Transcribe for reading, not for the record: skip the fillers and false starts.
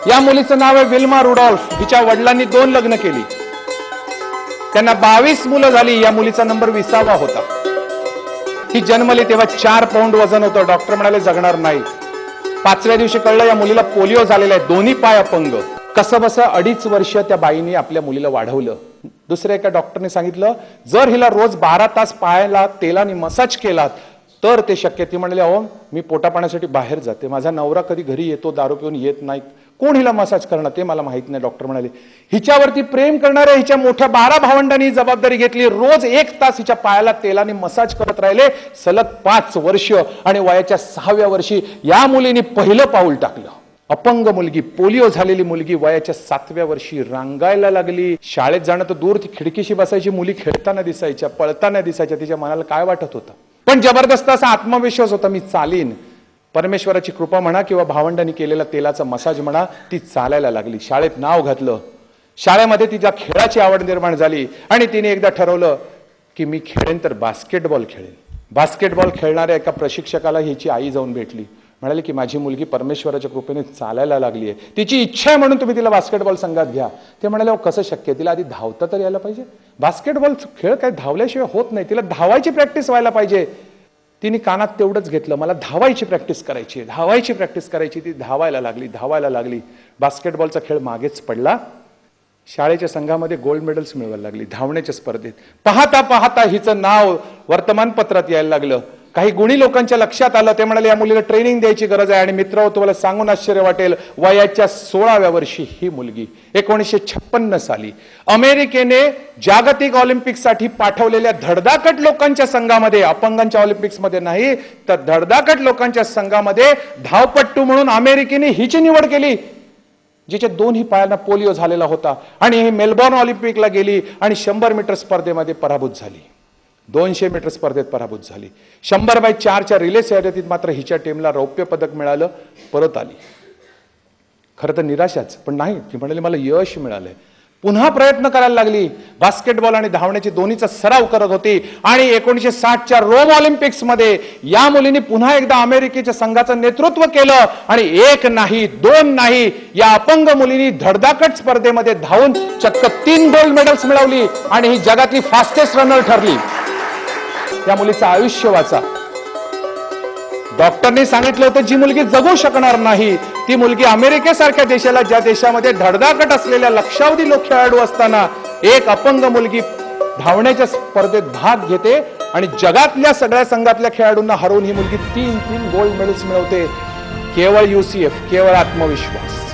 या मुलीचं नाव आहे विल्मा रुडॉल्फ. हिच्या वडिलांनी 2 लग्न केली, त्यांना 22 मुलं झाली. या मुलीचा नंबर 20वा होता. ही जन्मली तेव्हा 4 पाऊंड वजन होतं. डॉक्टर म्हणाले जगणार नाही. 5व्या दिवशी कळलं या मुलीला पोलिओ झालेला आहे, दोन्ही पाय अपंग. कसं बसं 2.5 वर्ष त्या बाईने आपल्या मुलीला वाढवलं. दुसऱ्या एका डॉक्टरने सांगितलं जर हिला रोज 12 तास पायाला तेलाने मसाज केलात तर ते शक्य. ती म्हणले अहो मी पोटापाण्यासाठी बाहेर जाते, माझा नवरा कधी घरी येतो, दारू पिऊन येत नाही, कोण हिला मसाज करणार ते मला माहित नाही. डॉक्टर म्हणाले हिच्यावरती प्रेम करणाऱ्या हिच्या मोठ्या 12 भावंडांनी जबाबदारी घेतली. रोज 1 तास हिच्या पायाला तेलाने मसाज करत राहिले सलग 5 वर्ष. आणि वयाच्या 6व्या वर्षी या मुलीने पहिलं पाऊल टाकलं. अपंग मुलगी, पोलिओ झालेली मुलगी वयाच्या 7व्या वर्षी रांगायला लागली. शाळेत जाणं तर दूर, ती खिडकीशी बसायची, मुली खेळताना दिसायच्या, पळताना दिसायच्या. तिच्या मनाला काय वाटत होतं, पण जबरदस्त असा आत्मविश्वास होता, मी चालीन. परमेश्वराची कृपा म्हणा किंवा भावंडांनी केलेला तेलाचा मसाज म्हणा, ती चालायला लागली. शाळेत नाव घातलं. शाळेमध्ये तिच्या खेळाची आवड निर्माण झाली आणि तिने एकदा ठरवलं की मी खेळेन तर बास्केटबॉल खेळेन. बास्केटबॉल खेळणाऱ्या एका प्रशिक्षकाला हिची आई जाऊन भेटली. म्हणाले की माझी मुलगी परमेश्वराच्या कृपेने चालायला लागली आहे, तिची इच्छा आहे म्हणून तुम्ही तिला बास्केटबॉल संघात घ्या. ते म्हणाले कसं शक्य, तिला आधी धावता तर यायला पाहिजे. बास्केटबॉल खेळ काय धावल्याशिवाय होत नाही, तिला धावायची प्रॅक्टिस व्हायला पाहिजे. तिने कानात तेवढंच घेतलं, मला धावायची प्रॅक्टिस करायची, धावायची प्रॅक्टिस करायची. ती धावायला लागली. बास्केटबॉलचा खेळ मागेच पडला. शाळेच्या संघामध्ये गोल्ड मेडल्स मिळवायला लागली धावण्याच्या स्पर्धेत. पाहता पाहता हिचं नाव वर्तमानपत्रात यायला लागलं. काही गुणी लोकांच्या लक्षात आलं. ते म्हणाले या मुलीला ट्रेनिंग द्यायची गरज आहे. आणि मित्र तुम्हाला सांगून आश्चर्य वाटेल, वयाच्या 16व्या वर्षी ही मुलगी 1956 साली अमेरिकेने जागतिक ऑलिम्पिकसाठी पाठवलेल्या धडधाकट लोकांच्या संघामध्ये, अपंगांच्या ऑलिम्पिक्समध्ये नाही तर धडधाकट लोकांच्या संघामध्ये धावपट्टू म्हणून अमेरिकेने हिची निवड केली, जिच्या 2ही पायांना पोलिओ झालेला होता. आणि ही मेलबॉर्न ऑलिम्पिकला गेली आणि 100 मीटर स्पर्धेमध्ये पराभूत झाली, 200 मीटर स्पर्धेत पराभूत झाली. 100x4च्या रिले शर्यतीत मात्र हिच्या टीमला रौप्य पदक मिळालं, परत आली. खरं तर निराशाच, पण नाही, ती म्हणाली मला यश मिळालंय. पुन्हा प्रयत्न करायला लागली. बास्केटबॉल आणि धावण्याची दोन्हीचा सराव करत होती. आणि 1960च्या रोम ऑलिम्पिक्स मध्ये या मुलीने पुन्हा एकदा अमेरिकेच्या संघाचं नेतृत्व केलं. आणि 1 नाही 2 नाही, या अपंग मुलीने धडधाकट स्पर्धेमध्ये धावून चक्क 3 गोल्ड मेडल्स मिळवली आणि ही जगातली फास्टेस्ट रनर ठरली. या मुलीचं आयुष्य वाचा. डॉक्टरने सांगितलं होतं जी मुलगी जगू शकणार नाही ती मुलगी अमेरिकेसारख्या देशाला, ज्या देशामध्ये धडधाकट असलेल्या लक्षावधी लोक खेळाडू असताना एक अपंग मुलगी धावण्याच्या स्पर्धेत भाग घेते आणि जगातल्या सगळ्या संघातल्या खेळाडूंना हरवून ही मुलगी 3 गोल्ड मेडल्स मिळवते. केवळ UCF, केवळ आत्मविश्वास.